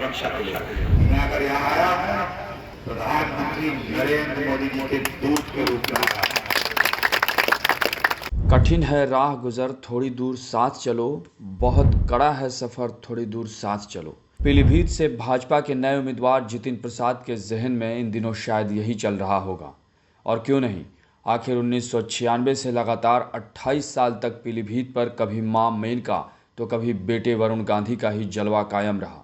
सुरक्षा के लिए। मैं अगर यहाँ आया हूँ प्रधानमंत्री नरेंद्र मोदी जी के दूत के रूप में आया। कठिन है राह गुजर थोड़ी दूर साथ चलो, बहुत कड़ा है सफ़र थोड़ी दूर साथ चलो। पीलीभीत से भाजपा के नए उम्मीदवार जितिन प्रसाद के जहन में इन दिनों शायद यही चल रहा होगा। और क्यों नहीं, आखिर 1996 से लगातार 28 साल तक पीलीभीत पर कभी मां मेनका तो कभी बेटे वरुण गांधी का ही जलवा कायम रहा।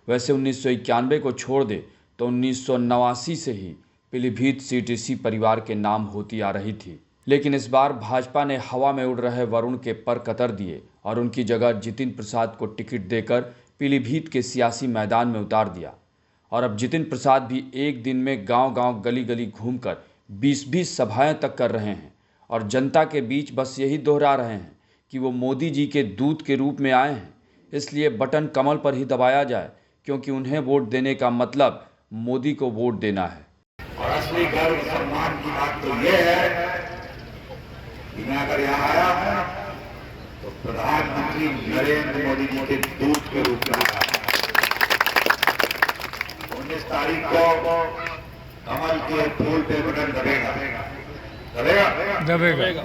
वैसे 1991 को छोड़ दे तो 1989 से ही पीलीभीत सीट इसी परिवार के नाम होती आ रही थी। लेकिन इस बार भाजपा ने हवा में उड़ रहे वरुण के पर कतर दिए और उनकी जगह जितिन प्रसाद को टिकट देकर पीलीभीत के सियासी मैदान में उतार दिया। और अब जितिन प्रसाद भी एक दिन में गांव-गांव गली-गली घूमकर 20-20 सभाएं तक कर रहे हैं और जनता के बीच बस यही दोहरा रहे हैं कि वो मोदी जी के दूत के रूप में आए हैं, इसलिए बटन कमल पर ही दबाया जाए, क्योंकि उन्हें वोट देने का मतलब मोदी को वोट देना है। और असली गर्व सम्मान की बात तो ये है कि मैं अगर यहाँ आया हूँ तो प्रधानमंत्री नरेंद्र मोदी जी के दूत के रूप में आया। 19 तारीख को कमल के फूल पे बटन दबेगा।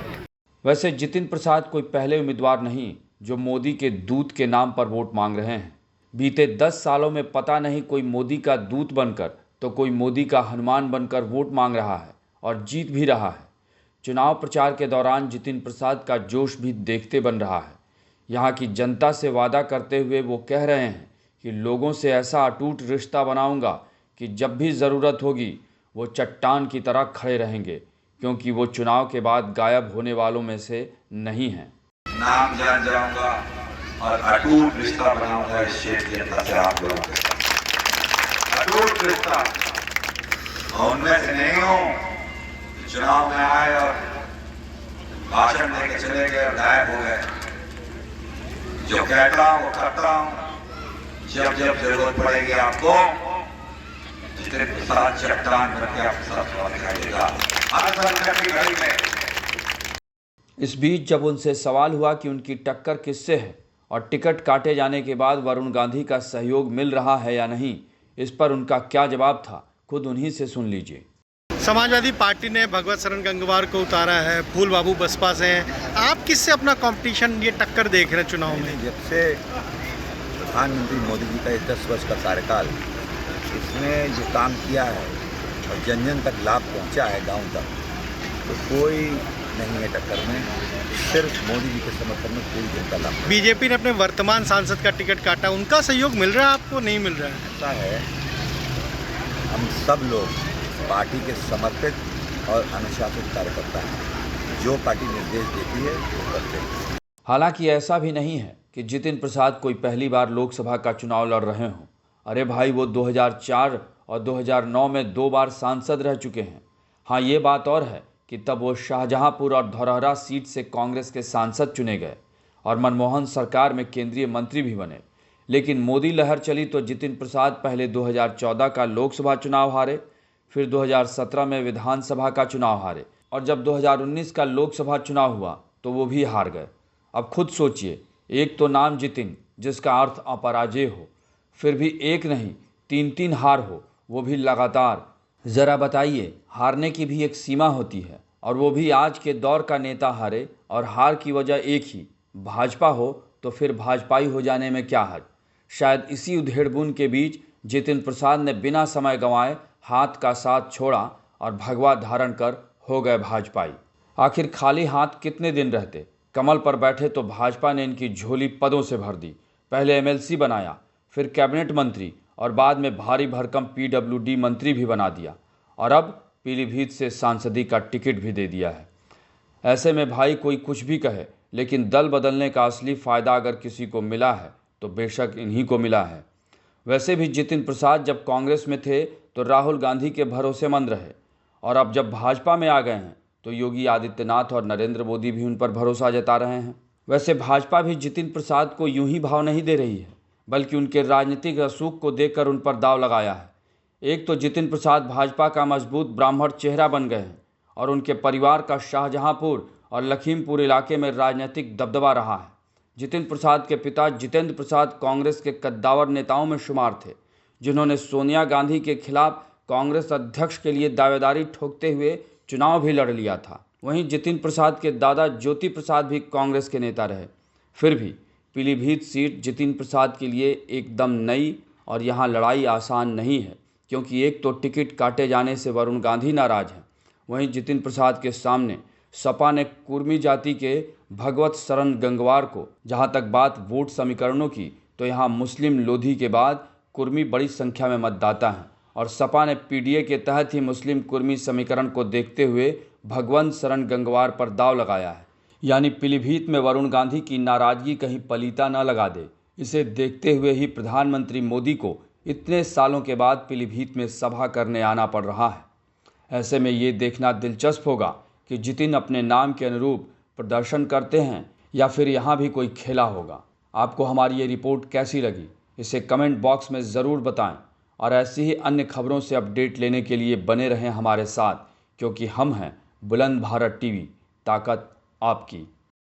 वैसे जितिन प्रसाद कोई पहले उम्मीदवार नहीं जो मोदी के दूत के नाम पर वोट मांग रहे हैं। बीते 10 सालों में पता नहीं कोई मोदी का दूत बनकर तो कोई मोदी का हनुमान बनकर वोट मांग रहा है और जीत भी रहा है। चुनाव प्रचार के दौरान जितिन प्रसाद का जोश भी देखते बन रहा है। यहाँ की जनता से वादा करते हुए वो कह रहे हैं कि लोगों से ऐसा अटूट रिश्ता बनाऊंगा कि जब भी ज़रूरत होगी वो चट्टान की तरह खड़े रहेंगे, क्योंकि वो चुनाव के बाद गायब होने वालों में से नहीं हैं। नाम जान जाऊंगा और अटूट रिश्ता बनाऊंगा इस क्षेत्र की जनता से, आप लोगों के साथ अटूट रिश्ता। और उनमें से नहीं हूं चुनाव में आए और भाषण देके चले गए और गायब हो गए। जो कहता हूं वो करता हूं। जब जब जरूरत पड़ेगी आपको जितिन प्रसाद चट्टान करके आपके साथ दिखाई देगा हर संकट की घड़ी में। इस बीच जब उनसे सवाल हुआ कि उनकी टक्कर किससे है और टिकट काटे जाने के बाद वरुण गांधी का सहयोग मिल रहा है या नहीं, इस पर उनका क्या जवाब था, खुद उन्हीं से सुन लीजिए। समाजवादी पार्टी ने भगवत शरण गंगवार को उतारा है, फूल बाबू बसपा से हैं। आप किससे अपना कंपटीशन, ये टक्कर देख रहे हैं चुनाव में? जब से प्रधानमंत्री मोदी जी का 10 वर्ष का कार्यकाल, इसने जो काम किया है और जन जन तक लाभ पहुंचा है, गांव तक, तो कोई नहीं है टक्कर में। सिर्फ मोदी जी के समर्थन में पूरी जनता लाभ। बीजेपी ने अपने वर्तमान सांसद का टिकट काटा, उनका सहयोग मिल रहा है आपको, नहीं मिल रहा है? ऐसा है, हम सब लोग पार्टी के समर्पित और अनुशासित कार्यकर्ता हैं। जो पार्टी निर्देश देती है वो करते हैं। हालांकि ऐसा भी नहीं है कि जितिन प्रसाद कोई पहली बार लोकसभा का चुनाव लड़ रहे हों। अरे भाई, वो 2004 और 2009 में 2 बार सांसद रह चुके हैं। हाँ, ये बात और है कि तब वो शाहजहांपुर और धौरहरा सीट से कांग्रेस के सांसद चुने गए और मनमोहन सरकार में केंद्रीय मंत्री भी बने। लेकिन मोदी लहर चली तो जितिन प्रसाद पहले 2014 का लोकसभा चुनाव हारे, फिर 2017 में विधानसभा का चुनाव हारे और जब 2019 का लोकसभा चुनाव हुआ तो वो भी हार गए। अब खुद सोचिए, एक तो नाम जितिन जिसका अर्थ अपराजय हो, फिर भी एक नहीं 3-3 हार हो, वो भी लगातार। ज़रा बताइए, हारने की भी एक सीमा होती है, और वो भी आज के दौर का नेता हारे और हार की वजह एक ही भाजपा हो तो फिर भाजपाई हो जाने में क्या हर्ज। शायद इसी उधेड़बुन के बीच जितिन प्रसाद ने बिना समय गंवाए हाथ का साथ छोड़ा और भगवा धारण कर हो गए भाजपाई। आखिर खाली हाथ कितने दिन रहते? कमल पर बैठे तो भाजपा ने इनकी झोली पदों से भर दी। पहले एमएलसी बनाया, फिर कैबिनेट मंत्री और बाद में भारी भरकम पीडब्ल्यूडी मंत्री भी बना दिया और अब पीलीभीत से सांसदी का टिकट भी दे दिया है। ऐसे में भाई कोई कुछ भी कहे, लेकिन दल बदलने का असली फ़ायदा अगर किसी को मिला है तो बेशक इन्हीं को मिला है। वैसे भी जितिन प्रसाद जब कांग्रेस में थे तो राहुल गांधी के भरोसेमंद रहे और अब जब भाजपा में आ गए हैं तो योगी आदित्यनाथ और नरेंद्र मोदी भी उन पर भरोसा जता रहे हैं। वैसे भाजपा भी जितिन प्रसाद को यूं ही भाव नहीं दे रही है, बल्कि उनके राजनीतिक रसूख को देखकर उन पर दाव लगाया है। एक तो जितिन प्रसाद भाजपा का मजबूत ब्राह्मण चेहरा बन गए हैं और उनके परिवार का शाहजहांपुर और लखीमपुर इलाके में राजनीतिक दबदबा रहा है। जितिन प्रसाद के पिता जितेंद्र प्रसाद कांग्रेस के कद्दावर नेताओं में शुमार थे। जिन्होंने सोनिया गांधी के खिलाफ कांग्रेस अध्यक्ष के लिए दावेदारी ठोकते हुए चुनाव भी लड़ लिया था। वहीं जितिन प्रसाद के दादा ज्योति प्रसाद भी कांग्रेस के नेता रहे। फिर भी पीलीभीत सीट जितिन प्रसाद के लिए एकदम नई और यहाँ लड़ाई आसान नहीं है, क्योंकि एक तो टिकट काटे जाने से वरुण गांधी नाराज हैं। वहीं जितिन प्रसाद के सामने सपा ने कुर्मी जाति के भगवत शरण गंगवार को, जहां तक बात वोट समीकरणों की, तो यहाँ मुस्लिम लोधी के बाद कुर्मी बड़ी संख्या में मतदाता हैं और सपा ने पीडीए के तहत ही मुस्लिम कुर्मी समीकरण को देखते हुए भगवंत शरण गंगवार पर दाव लगाया है। यानी पीलीभीत में वरुण गांधी की नाराजगी कहीं पलीता न लगा दे। इसे देखते हुए ही प्रधानमंत्री मोदी को इतने सालों के बाद पीलीभीत में सभा करने आना पड़ रहा है। ऐसे में ये देखना दिलचस्प होगा कि जितिन अपने नाम के अनुरूप प्रदर्शन करते हैं या फिर यहाँ भी कोई खेला होगा। आपको हमारी ये रिपोर्ट कैसी लगी, इसे कमेंट बॉक्स में ज़रूर बताएं और ऐसी ही अन्य खबरों से अपडेट लेने के लिए बने रहें हमारे साथ, क्योंकि हम हैं बुलंद भारत टीवी, ताकत आपकी।